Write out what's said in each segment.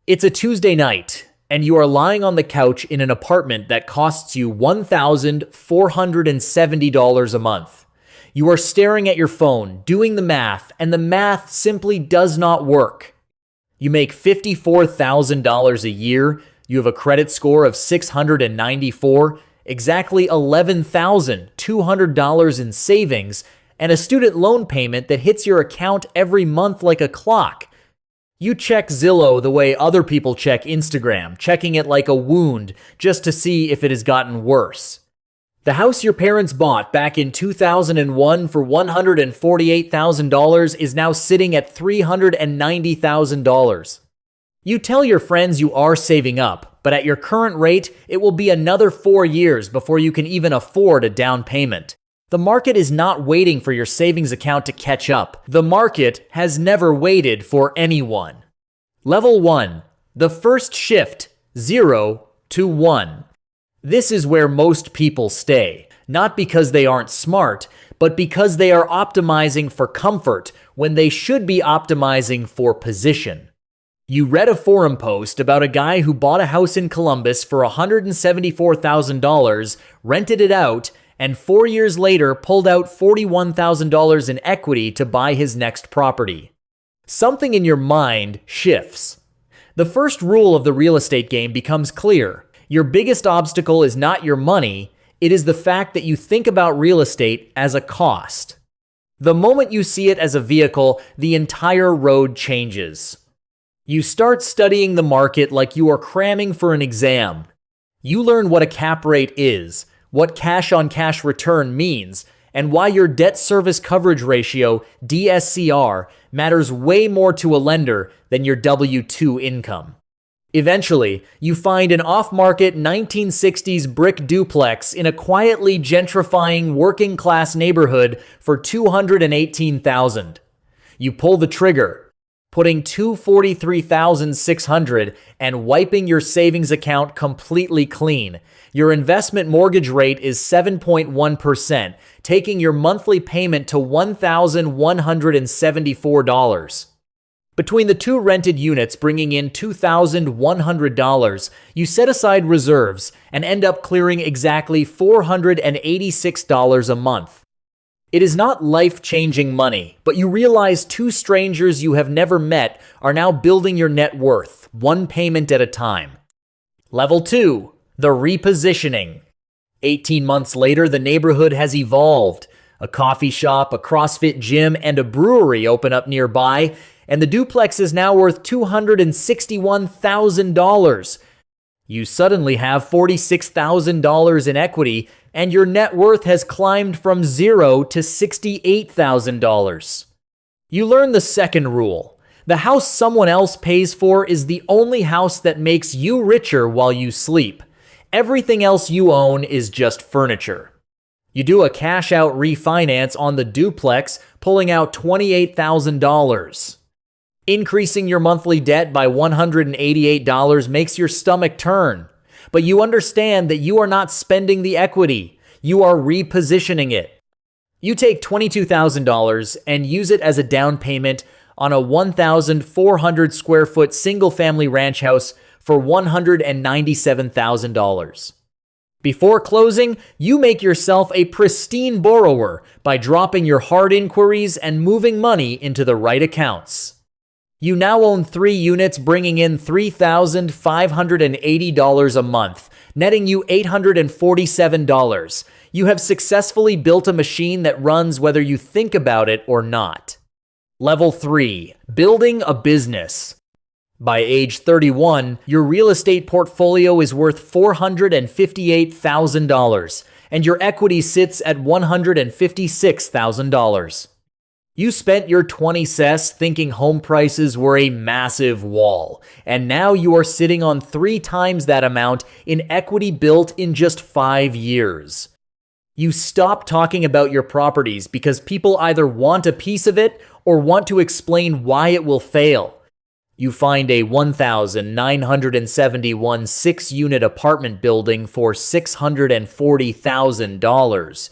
It's a Tuesday night, and you are lying on the couch in an apartment that costs you $1,470 a month. You are staring at your phone, doing the math, and the math simply does not work. You make $54,000 a year, you have a credit score of 694, exactly $11,200 in savings, and a student loan payment that hits your account every month like a clock. You check Zillow the way other people check Instagram, checking it like a wound just to see if it has gotten worse. The house your parents bought back in 2001 for $148,000 is now sitting at $390,000. You tell your friends you are saving up, but at your current rate, it will be another 4 years before you can even afford a down payment. The market is not waiting for your savings account to catch up. The market has never waited for anyone. Level 1. The first shift, 0 to 1. This is where most people stay, not because they aren't smart, but because they are optimizing for comfort when they should be optimizing for position. You read a forum post about a guy who bought a house in Columbus for $174,000, rented it out, and 4 years later pulled out $41,000 in equity to buy his next property. Something in your mind shifts. The first rule of the real estate game becomes clear. Your biggest obstacle is not your money, it is the fact that you think about real estate as a cost. The moment you see it as a vehicle, the entire road changes. You start studying the market like you are cramming for an exam. You learn what a cap rate is, what cash-on-cash return means, and why your debt service coverage ratio, DSCR, matters way more to a lender than your W-2 income. Eventually, you find an off-market 1960s brick duplex in a quietly gentrifying working-class neighborhood for $218,000. You pull the trigger, putting $243,600 and wiping your savings account completely clean. Your investment mortgage rate is 7.1%, taking your monthly payment to $1,174. Between the two rented units bringing in $2,100, you set aside reserves and end up clearing exactly $486 a month. It is not life-changing money, but you realize two strangers you have never met are now building your net worth, one payment at a time. Level 2. The repositioning. 18 months later, the neighborhood has evolved. A coffee shop, a CrossFit gym, and a brewery open up nearby, and the duplex is now worth $261,000. You suddenly have $46,000 in equity, and your net worth has climbed from $0 to $68,000. You learn the second rule. The house someone else pays for is the only house that makes you richer while you sleep. Everything else you own is just furniture. You do a cash-out refinance on the duplex, pulling out $28,000. Increasing your monthly debt by $188 makes your stomach turn. But you understand that you are not spending the equity. You are repositioning it. You take $22,000 and use it as a down payment on a 1,400 square foot single-family ranch house for $197,000. Before closing, you make yourself a pristine borrower by dropping your hard inquiries and moving money into the right accounts. You now own 3 units bringing in $3,580 a month, netting you $847. You have successfully built a machine that runs whether you think about it or not. Level 3. Building a business. By age 31, your real estate portfolio is worth $458,000, and your equity sits at $156,000. You spent your 20s thinking home prices were a massive wall, and now you are sitting on 3 times that amount in equity built in just 5 years. You stop talking about your properties because people either want a piece of it or want to explain why it will fail. You find a 1,971 6-unit apartment building for $640,000.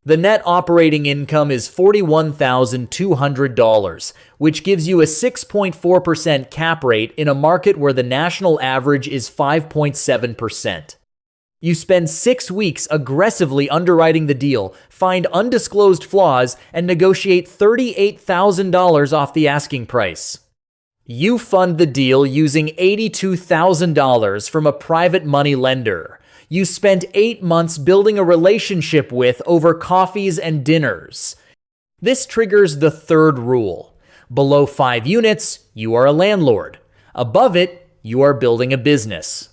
The net operating income is $41,200, which gives you a 6.4% cap rate in a market where the national average is 5.7%. You spend 6 weeks aggressively underwriting the deal, find undisclosed flaws, and negotiate $38,000 off the asking price. You fund the deal using $82,000 from a private money lender. You spent 8 months building a relationship with over coffees and dinners. This triggers the third rule. Below 5 units, you are a landlord. Above it, you are building a business.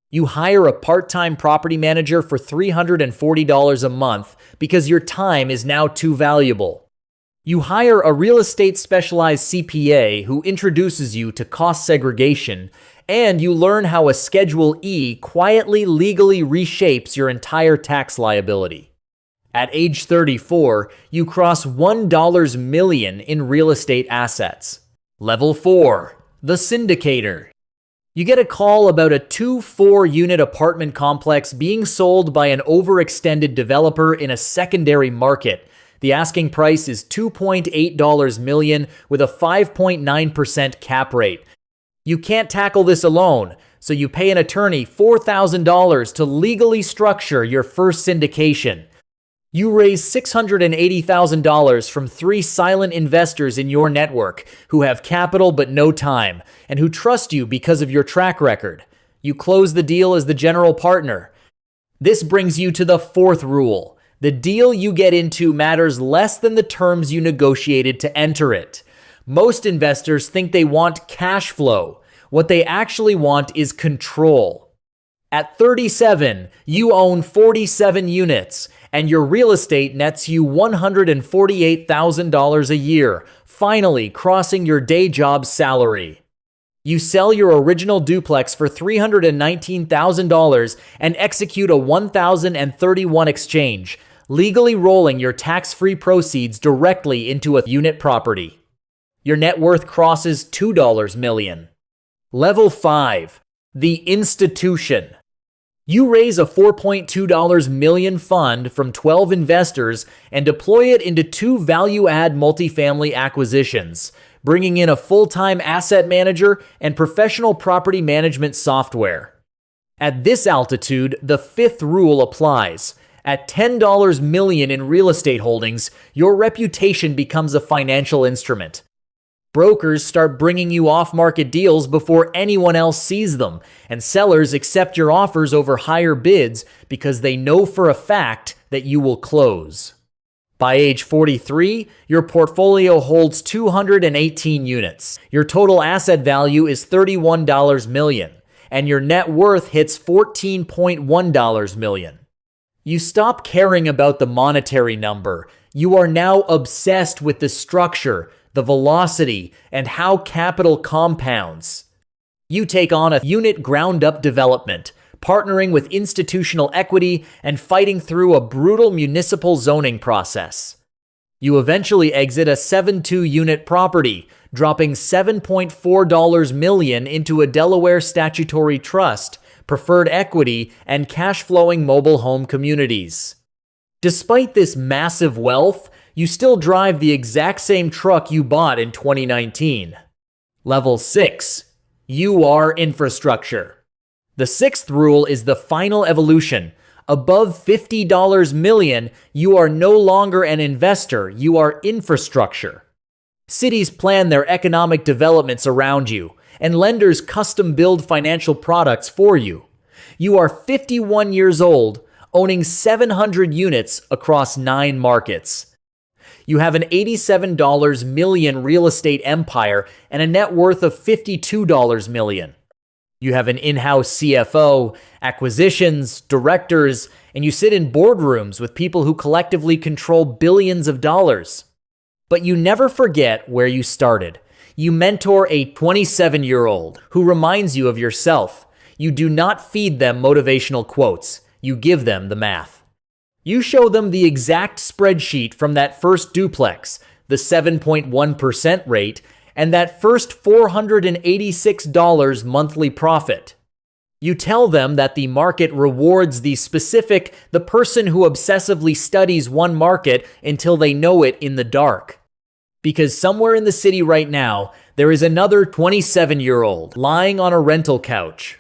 You hire a part-time property manager for $340 a month because your time is now too valuable. You hire a real estate specialized CPA who introduces you to cost segregation, and you learn how a Schedule E quietly legally reshapes your entire tax liability. At age 34, you cross $1 million in real estate assets. Level 4. The syndicator. You get a call about a 2-4-unit apartment complex being sold by an overextended developer in a secondary market. The asking price is $2.8 million with a 5.9% cap rate. You can't tackle this alone, so you pay an attorney $4,000 to legally structure your first syndication. You raise $680,000 from 3 silent investors in your network who have capital but no time, and who trust you because of your track record. You close the deal as the general partner. This brings you to the fourth rule. The deal you get into matters less than the terms you negotiated to enter it. Most investors think they want cash flow. What they actually want is control. At 37, you own 47 units, and your real estate nets you $148,000 a year, finally crossing your day job salary. You sell your original duplex for $319,000 and execute a 1031 exchange, legally rolling your tax-free proceeds directly into a unit property. Your net worth crosses $2 million. Level 5. The institution. You raise a $4.2 million fund from 12 investors and deploy it into 2 value-add multifamily acquisitions, bringing in a full-time asset manager and professional property management software. At this altitude, the fifth rule applies. At $10 million in real estate holdings, your reputation becomes a financial instrument. Brokers start bringing you off-market deals before anyone else sees them, and sellers accept your offers over higher bids because they know for a fact that you will close. By age 43, your portfolio holds 218 units. Your total asset value is $31 million, and your net worth hits $14.1 million. You stop caring about the monetary number. You are now obsessed with the structure, the velocity, and how capital compounds. You take on a unit ground-up development, partnering with institutional equity and fighting through a brutal municipal zoning process. You eventually exit a 7-2-unit property, dropping $7.4 million into a Delaware statutory trust, preferred equity, and cash-flowing mobile home communities. Despite this massive wealth, you still drive the exact same truck you bought in 2019. Level 6. You are infrastructure. The sixth rule is the final evolution. Above $50 million, you are no longer an investor, you are infrastructure. Cities plan their economic developments around you, and lenders custom build financial products for you. You are 51 years old, owning 700 units across 9 markets. You have an $87 million real estate empire and a net worth of $52 million. You have an in-house CFO, acquisitions, directors, and you sit in boardrooms with people who collectively control billions of dollars. But you never forget where you started. You mentor a 27-year-old who reminds you of yourself. You do not feed them motivational quotes. You give them the math. You show them the exact spreadsheet from that first duplex, the 7.1% rate, and that first $486 monthly profit. You tell them that the market rewards the person who obsessively studies one market until they know it in the dark. Because somewhere in the city right now, there is another 27-year-old lying on a rental couch.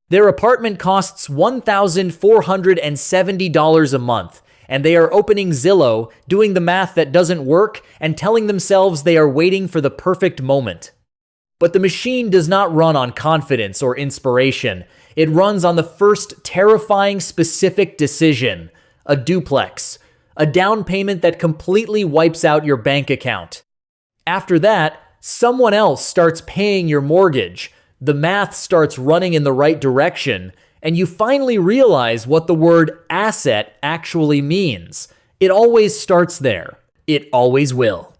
Their apartment costs $1,470 a month, and they are opening Zillow, doing the math that doesn't work, and telling themselves they are waiting for the perfect moment. But the machine does not run on confidence or inspiration. It runs on the first terrifying specific decision, a duplex, a down payment that completely wipes out your bank account. After that, someone else starts paying your mortgage, the math starts running in the right direction, and you finally realize what the word asset actually means. It always starts there. It always will.